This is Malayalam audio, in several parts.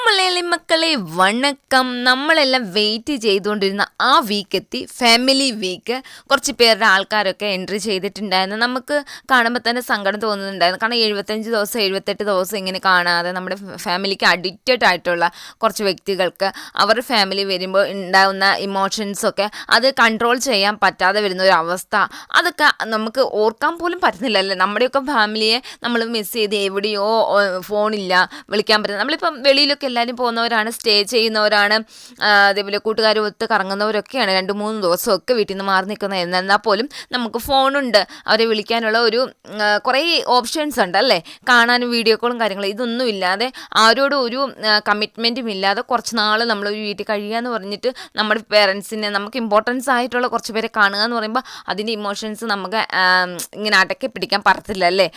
മലയാളി മക്കളെ വണക്കം. നമ്മളെല്ലാം വെയിറ്റ് ചെയ്തുകൊണ്ടിരുന്ന ആ വീക്ക് എത്തി, ഫാമിലി വീക്ക്. കുറച്ച് പേരുടെ ആൾക്കാരൊക്കെ എൻട്രി ചെയ്തിട്ടുണ്ടായിരുന്നു. നമുക്ക് കാണുമ്പോൾ തന്നെ സങ്കടം തോന്നുന്നുണ്ടായിരുന്നു. കാരണം 75 ദിവസം 78 ദിവസം ഇങ്ങനെ കാണാതെ നമ്മുടെ ഫാമിലിക്ക് അഡിക്റ്റഡ് ആയിട്ടുള്ള കുറച്ച് വ്യക്തികൾക്ക് അവരുടെ ഫാമിലി വരുമ്പോൾ ഉണ്ടാകുന്ന ഇമോഷൻസൊക്കെ അത് കൺട്രോൾ ചെയ്യാൻ പറ്റാതെ വരുന്ന ഒരു അവസ്ഥ, അതൊക്കെ നമുക്ക് ഓർക്കാൻ പോലും പറ്റുന്നില്ലല്ലേ. നമ്മുടെയൊക്കെ ഫാമിലിയെ നമ്മൾ മിസ് ചെയ്ത് എവിടെയോ ഫോണില്ല, വിളിക്കാൻ പറ്റുന്നത്. നമ്മളിപ്പം വെളിയിലൊക്കെ എല്ലാവരും പോകുന്നവരാണ്, സ്റ്റേ ചെയ്യുന്നവരാണ്, അതേപോലെ കൂട്ടുകാരും ഒത്ത് കറങ്ങുന്നവരൊക്കെയാണ്. 2-3 ദിവസമൊക്കെ വീട്ടിൽ നിന്ന് മാറി നിൽക്കുന്നത്. എന്നാൽ പോലും നമുക്ക് ഫോണുണ്ട്, അവരെ വിളിക്കാനുള്ള ഒരു കുറേ ഓപ്ഷൻസ് ഉണ്ട് അല്ലേ. കാണാനും വീഡിയോ കോളും കാര്യങ്ങളും ഇതൊന്നും ഇല്ലാതെ, ആരോടും ഒരു കമ്മിറ്റ്മെൻറ്റും ഇല്ലാതെ കുറച്ച് നാൾ നമ്മൾ ഒരു വീട്ടിൽ കഴിയുക എന്ന് പറഞ്ഞിട്ട് നമ്മുടെ പേരൻസിനെ, നമുക്ക് ഇമ്പോർട്ടൻസ് ആയിട്ടുള്ള കുറച്ച് പേരെ കാണുക എന്ന് പറയുമ്പോൾ അതിൻ്റെ ഇമോഷൻസ് നമുക്ക് ഇങ്ങനെ അടക്കി പിടിക്കാൻ പറ്റത്തില്ല അല്ലേ.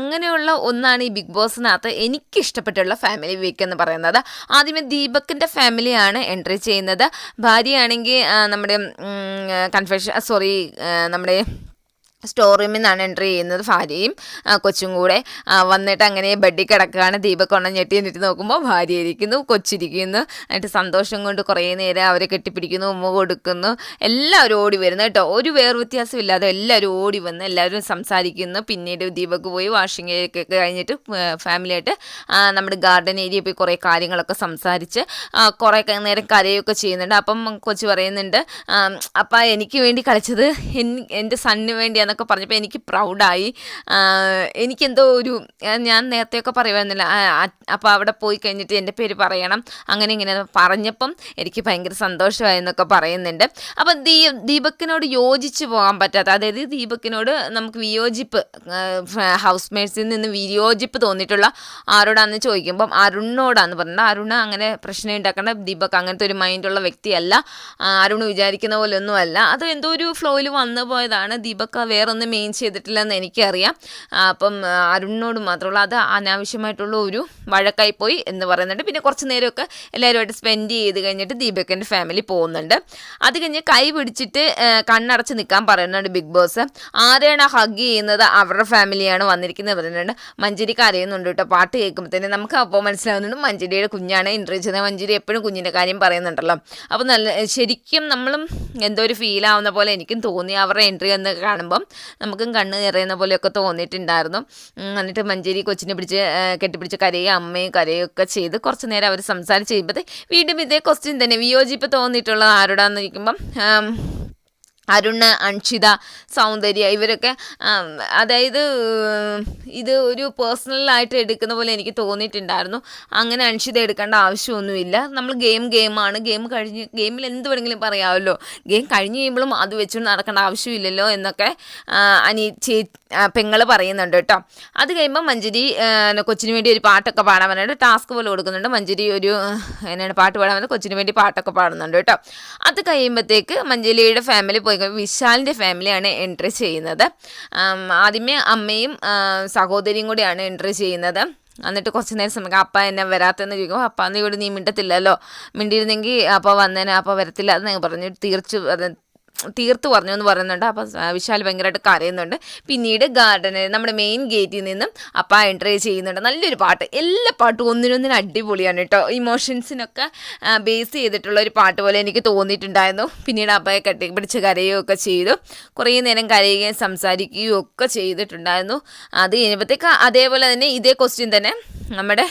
അങ്ങനെയുള്ള ഒന്നാണ് ഈ ബിഗ് ബോസിനകത്ത് എനിക്കിഷ്ടപ്പെട്ടുള്ള ഫാമിലി വീക്ക് എന്ന് പറയുന്നത്. ആദ്യമേ ദീപക്കിൻ്റെ ഫാമിലിയാണ് എൻട്രി ചെയ്യുന്നത്. ഭാര്യയാണെങ്കിൽ നമ്മുടെ നമ്മുടെ സ്റ്റോർ റൂമിൽ നിന്നാണ് എൻട്രി ചെയ്യുന്നത്. ഭാര്യയും കൊച്ചും കൂടെ വന്നിട്ട് അങ്ങനെ ബെഡിൽ കിടക്കുകയാണ്. ദീപക് ഞെട്ടി എന്നിട്ട് നോക്കുമ്പോൾ ഭാര്യ ഇരിക്കുന്നു, കൊച്ചിരിക്കുന്നു. എന്നിട്ട് സന്തോഷം കൊണ്ട് കുറേ നേരം അവരെ കെട്ടിപ്പിടിക്കുന്നു, ഉമ്മ കൊടുക്കുന്നു. എല്ലാവരും ഓടി വരുന്നു കേട്ടോ, ഒരു വ്യത്യാസമില്ലാതെ എല്ലാവരും ഓടി വന്ന് എല്ലാവരും സംസാരിക്കുന്നു. പിന്നീട് ദീപക് പോയി വാഷിംഗ് ഒക്കെ കഴിഞ്ഞിട്ട് ഫാമിലിയായിട്ട് നമ്മുടെ ഗാർഡൻ ഏരിയ പോയി കുറേ കാര്യങ്ങളൊക്കെ സംസാരിച്ച് കുറേ നേരം കരയൊക്കെ ചെയ്യുന്നുണ്ട്. അപ്പം കൊച്ചു പറയുന്നുണ്ട്, അപ്പം എനിക്ക് വേണ്ടി കളിച്ചത് എൻ്റെ സണ്ണിന് വേണ്ടിയാണ് എന്നൊക്കെ പറഞ്ഞപ്പോൾ എനിക്ക് പ്രൗഡായി. എനിക്കെന്തോ ഒരു, ഞാൻ നേരത്തെയൊക്കെ പറയുമായിരുന്നില്ല, അപ്പോൾ അവിടെ പോയി കഴിഞ്ഞിട്ട് എൻ്റെ പേര് പറയണം, അങ്ങനെ ഇങ്ങനെ പറഞ്ഞപ്പം എനിക്ക് ഭയങ്കര സന്തോഷമായി എന്നൊക്കെ പറയുന്നുണ്ട്. അപ്പം ദീപക്കിനോട് യോജിച്ച് പോകാൻ പറ്റാത്ത, അതായത് ദീപക്കിനോട് നമുക്ക് വിയോജിപ്പ്, ഹൗസ് മേറ്റ്സിൽ നിന്ന് വിയോജിപ്പ് തോന്നിയിട്ടുള്ള ആരോടാണെന്ന് ചോദിക്കുമ്പം അരുണിനോടാന്ന് പറഞ്ഞത്. അരുണ് അങ്ങനെ പ്രശ്നം ഉണ്ടാക്കേണ്ട, ദീപക് അങ്ങനത്തെ ഒരു മൈൻഡുള്ള വ്യക്തിയല്ല, അരുണ് വിചാരിക്കുന്ന പോലെ ഒന്നുമല്ല. അത് എന്തോ ഒരു ഫ്ലോയിൽ വന്നു പോയതാണ്. ദീപക് വേറൊന്നും മെയിൻ ചെയ്തിട്ടില്ലെന്ന് എനിക്കറിയാം. അപ്പം അരുണിനോട് മാത്രമുള്ള അത് അനാവശ്യമായിട്ടുള്ള ഒരു വഴക്കായി പോയി എന്ന് പറയുന്നുണ്ട്. പിന്നെ കുറച്ച് നേരമൊക്കെ എല്ലാവരുമായിട്ട് സ്പെൻഡ് ചെയ്ത് കഴിഞ്ഞിട്ട് ദീപക്കിൻ്റെ ഫാമിലി പോകുന്നുണ്ട്. അത് കഴിഞ്ഞ് കൈ പിടിച്ചിട്ട് കണ്ണടച്ച് നിൽക്കാൻ പറയുന്നുണ്ട് ബിഗ് ബോസ്. ആരെയാണ് ഹഗ് ചെയ്യുന്നത്? അവരുടെ ഫാമിലിയാണ് വന്നിരിക്കുന്നത് പറയുന്നുണ്ട്. മഞ്ജരി കരയുന്നുണ്ട് കേട്ടോ. പാട്ട് കേൾക്കുമ്പോൾ തന്നെ നമുക്ക് അപ്പോൾ മനസ്സിലാവുന്നുണ്ട് മഞ്ജരിയുടെ കുഞ്ഞാണ് എൻട്രി ചെയ്യുന്നത്. മഞ്ജരി എപ്പോഴും കുഞ്ഞിൻ്റെ കാര്യം പറയുന്നുണ്ടല്ലോ. അപ്പോൾ ശരിക്കും നമ്മളും എന്തോ ഒരു ഫീൽ ആവുന്ന പോലെ എനിക്കും തോന്നി അവരുടെ എൻട്രി എന്ന് കാണുമ്പം. നമുക്കും കണ്ണ് നിറയുന്ന പോലെയൊക്കെ തോന്നിയിട്ടുണ്ടായിരുന്നു. എന്നിട്ട് മഞ്ജരി കൊച്ചിനെ പിടിച്ച് കെട്ടിപ്പിടിച്ച് കരയും, അമ്മയും കരയൊക്കെ ചെയ്ത് കുറച്ച് നേരം അവർ സംസാരിച്ച് കഴിയുമ്പോൾ വീണ്ടും ഇതേ ക്വസ്റ്റ്യൻ തന്നെ, വിയോജിപ്പ് തോന്നിയിട്ടുള്ളത് ആരോടാന്ന് ചോദിക്കുമ്പം അരുണ്, അൻഷിത, സൗന്ദര്യ, ഇവരൊക്കെ അതായത് ഇത് ഒരു പേഴ്സണലായിട്ട് എടുക്കുന്ന പോലെ എനിക്ക് തോന്നിയിട്ടുണ്ടായിരുന്നു. അങ്ങനെ അൻഷിത എടുക്കേണ്ട ആവശ്യമൊന്നുമില്ല. നമ്മൾ ഗെയിമാണ്, ഗെയിമിൽ എന്ത് വേണമെങ്കിലും പറയാമല്ലോ. ഗെയിം കഴിഞ്ഞ് കഴിയുമ്പോഴും അത് വെച്ചുകൊണ്ട് നടക്കേണ്ട ആവശ്യമില്ലല്ലോ എന്നൊക്കെ പെങ്ങൾ പറയുന്നുണ്ട് കേട്ടോ. അത് കഴിയുമ്പോൾ മഞ്ജരി കൊച്ചിന് വേണ്ടി ഒരു പാട്ടൊക്കെ പാടാൻ പറഞ്ഞിട്ട് ടാസ്ക് പോലെ കൊടുക്കുന്നുണ്ട്. മഞ്ജരി ഒരു പാട്ട് പാടാൻ വന്നത് കൊച്ചിന് വേണ്ടി പാട്ടൊക്കെ പാടുന്നുണ്ട് കേട്ടോ. അത് കഴിയുമ്പോഴത്തേക്ക് മഞ്ജരിയുടെ ഫാമിലി പോയി, വിശാലിൻ്റെ ഫാമിലിയാണ് എൻട്രി ചെയ്യുന്നത്. ആദ്യമേ അമ്മയും സഹോദരിയും കൂടിയാണ് എൻട്രി ചെയ്യുന്നത്. എന്നിട്ട് കുറച്ച് നേരം സമയം അപ്പ എന്നെ വരാത്തെന്ന് ചോദിക്കുമ്പോൾ, അപ്പ അന്ന് ഇവിടെ നീ മിണ്ടത്തില്ലല്ലോ, മിണ്ടിയിരുന്നെങ്കിൽ അപ്പോൾ വന്നേനെ, അപ്പോൾ വരത്തില്ല എന്ന് പറഞ്ഞു തീർത്ത് പറഞ്ഞു എന്ന് പറയുന്നുണ്ട്. അപ്പോൾ വിശാൽ ഭയങ്കരമായിട്ട് കരയുന്നുണ്ട്. പിന്നീട് ഗാർഡനിൽ നമ്മുടെ മെയിൻ ഗേറ്റിൽ നിന്നും അപ്പ എൻട്രി ചെയ്യുന്നുണ്ട്. നല്ലൊരു പാട്ട്, എല്ലാ പാട്ടും ഒന്നിനൊന്നിനും അടിപൊളിയാണ് കേട്ടോ. ഇമോഷൻസിനൊക്കെ ബേസ് ചെയ്തിട്ടുള്ള ഒരു പാട്ട് പോലെ എനിക്ക് തോന്നിയിട്ടുണ്ടായിരുന്നു. പിന്നീട് അപ്പയെ കെട്ടിപ്പിടിച്ച് കരയുകയൊക്കെ ചെയ്തു. കുറേ നേരം കരയുകയും സംസാരിക്കുകയും ഒക്കെ ചെയ്തിട്ടുണ്ടായിരുന്നു. അത് കഴിഞ്ഞപ്പോഴത്തേക്ക് അതേപോലെ തന്നെ ഇതേ ക്വസ്റ്റ്യൻ തന്നെ നമ്മുടെ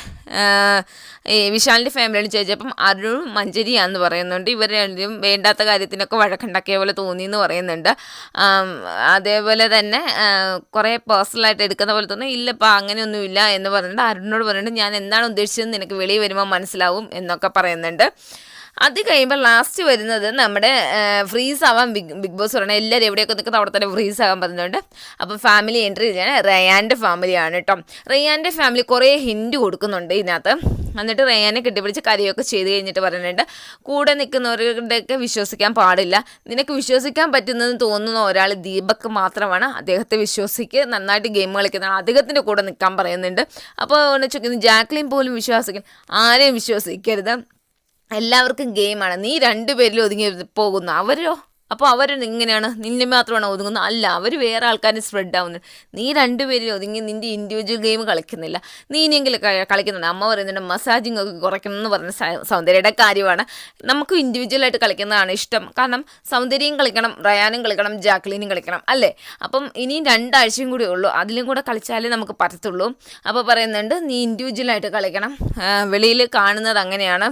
വിശാലിൻ്റെ ഫാമിലിയോട് ചോദിച്ചപ്പം അരുൺ മഞ്ജരിയാണെന്ന് പറയുന്നുണ്ട്. ഇവർ രണ്ടും വേണ്ടാത്ത കാര്യത്തിനൊക്കെ വഴക്കുണ്ടാക്കിയ പോലെ തോന്നി എന്ന് പറയുന്നുണ്ട്. അതേപോലെ തന്നെ കുറേ പേഴ്സണലായിട്ട് എടുക്കുന്ന പോലെ തോന്നി. ഇല്ലപ്പാ അങ്ങനെയൊന്നുമില്ല എന്ന് പറഞ്ഞിട്ട് അരുണിനോട് പറഞ്ഞിട്ട് ഞാൻ എന്താണ് ഉദ്ദേശിച്ചത് നിനക്ക് വെളിയിൽ വരുമ്പോൾ മനസ്സിലാവും എന്നൊക്കെ പറയുന്നുണ്ട്. അത് കഴിയുമ്പോൾ ലാസ്റ്റ് വരുന്നത് നമ്മുടെ ഫ്രീസ് ആവാൻ ബിഗ് ബോസ് പറയണത്. എല്ലാവരും എവിടെയൊക്കെ നിൽക്കുന്ന അവിടെ തന്നെ ഫ്രീസ് ആകാൻ പറയുന്നുണ്ട്. അപ്പം ഫാമിലി എൻട്രി ചെയ്യാണ് റയാൻ്റെ ഫാമിലിയാണ് കേട്ടോ. റയാൻ്റെ ഫാമിലി കുറേ ഹിൻഡ് കൊടുക്കുന്നുണ്ട് ഇതിനകത്ത്. എന്നിട്ട് റയാനെ കെട്ടിപ്പിടിച്ച് കരയൊക്കെ ചെയ്ത് കഴിഞ്ഞിട്ട് പറയുന്നുണ്ട്, കൂടെ നിൽക്കുന്നവരുടെയൊക്കെ വിശ്വസിക്കാൻ പാടില്ല, നിനക്ക് വിശ്വസിക്കാൻ പറ്റുന്നതെന്ന് തോന്നുന്ന ഒരാൾ ദീപക് മാത്രമാണ്, അദ്ദേഹത്തെ വിശ്വസിക്ക്, നന്നായിട്ട് ഗെയിം കളിക്കുന്നതാണ്, അദ്ദേഹത്തിൻ്റെ കൂടെ നിൽക്കാൻ പറയുന്നുണ്ട്. അപ്പോൾ ചോദിക്കുന്നത് ജാക്ലിൻ പോലും വിശ്വസിക്കും, ആരെയും വിശ്വസിക്കരുത്, എല്ലാവർക്കും ഗെയിമാണ്, നീ 2 പേരിലും ഒതുങ്ങി പോകുന്നു, അപ്പോൾ അവർ ഇങ്ങനെയാണ് നിന്നെ മാത്രമാണ് ഒതുങ്ങുന്നത്, അല്ല അവർ വേറെ ആൾക്കാരും സ്പ്രെഡ് ആവുന്നുണ്ട്. നീ രണ്ടുപേരും ഒതുങ്ങി നിൻ്റെ ഇൻഡിവിജ്വൽ ഗെയിം കളിക്കുന്നില്ല, നീ ഇനിയെങ്കിലും കളിക്കുന്നുണ്ട്. അമ്മ പറയുന്നുണ്ട് മസാജിങ് ഒക്കെ കുറയ്ക്കണം എന്ന് പറഞ്ഞ സൗന്ദര്യയുടെ കാര്യമാണ്. നമുക്ക് ഇൻഡിവിജ്വലായിട്ട് കളിക്കുന്നതാണ് ഇഷ്ടം. കാരണം സൗന്ദര്യം കളിക്കണം, റയാനും കളിക്കണം, ജാക്ലിനും കളിക്കണം അല്ലേ. അപ്പം ഇനിയും 2 ആഴ്ചയും കൂടി ഉള്ളൂ, അതിലും കൂടെ കളിച്ചാലേ നമുക്ക് പറ്റത്തുള്ളൂ. അപ്പോൾ പറയുന്നുണ്ട് നീ ഇൻഡിവിജ്വലായിട്ട് കളിക്കണം, വെളിയിൽ കാണുന്നത് അങ്ങനെയാണ്.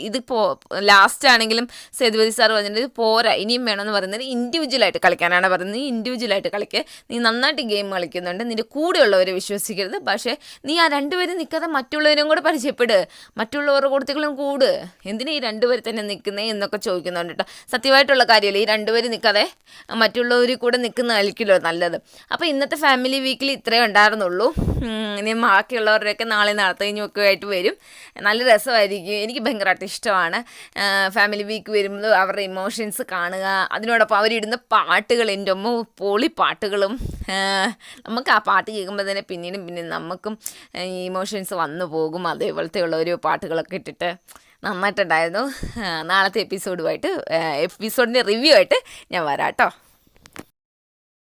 ഇതിപ്പോൾ ലാസ്റ്റ് ആണെങ്കിലും സേതുപതി സാർ പറഞ്ഞിട്ട് പോരാ, ഇനിയും വേണമെന്ന് പറയുന്നത് ഇൻഡിവിജ്വലായിട്ട് കളിക്കാനാണ് പറയുന്നത്. നീ ഇൻഡിവിജ്വലായിട്ട് കളിക്കുക, നീ നന്നായിട്ട് ഗെയിം കളിക്കുന്നുണ്ട്, നിൻ്റെ കൂടെയുള്ളവരെ വിശ്വസിക്കരുത്. പക്ഷേ നീ ആ 2 പേരും നിൽക്കാതെ മറ്റുള്ളവരും കൂടെ പരിചയപ്പെട്, മറ്റുള്ളവരുടെ കൂട്ടത്തിലും കൂട്, എന്തിനാ ഈ 2 പേര് തന്നെ നിൽക്കുന്നേ എന്നൊക്കെ ചോദിക്കുന്നുണ്ട് കേട്ടോ. സത്യമായിട്ടുള്ള കാര്യമല്ലേ, ഈ 2 പേര് നിൽക്കാതെ മറ്റുള്ളവർ കൂടെ നിൽക്കുന്നതായിരിക്കുമല്ലോ നല്ലത്. അപ്പോൾ ഇന്നത്തെ ഫാമിലി വീക്കിൽ ഇത്രയേ ഉണ്ടായിരുന്നുള്ളൂ. ഇനി ബാക്കിയുള്ളവരുടെയൊക്കെ നാളെ നാളത്തെ കഴിഞ്ഞൊക്കെ ആയിട്ട് വരും. നല്ല രസമായിരിക്കും, എനിക്ക് ഭയങ്കരമായിട്ട് ഇഷ്ടമാണ് ഫാമിലി വീക്ക് വരുമ്പോൾ അവരുടെ ഇമോഷൻസ് കാണുക. അതിനോടൊപ്പം അവരിടുന്ന പാട്ടുകൾ, എൻ്റെ അമ്മ പൊളി പാട്ടുകളും, നമുക്ക് ആ പാട്ട് കേൾക്കുമ്പോൾ തന്നെ പിന്നീടും നമുക്കും ഇമോഷൻസ് വന്നു പോകും. അതേപോലത്തെ ഉള്ള ഒരു പാട്ടുകളൊക്കെ ഇട്ടിട്ട് നന്നായിട്ടുണ്ടായിരുന്നു. നാളത്തെ എപ്പിസോഡിൻ്റെ റിവ്യൂ ആയിട്ട് ഞാൻ വരാം കേട്ടോ.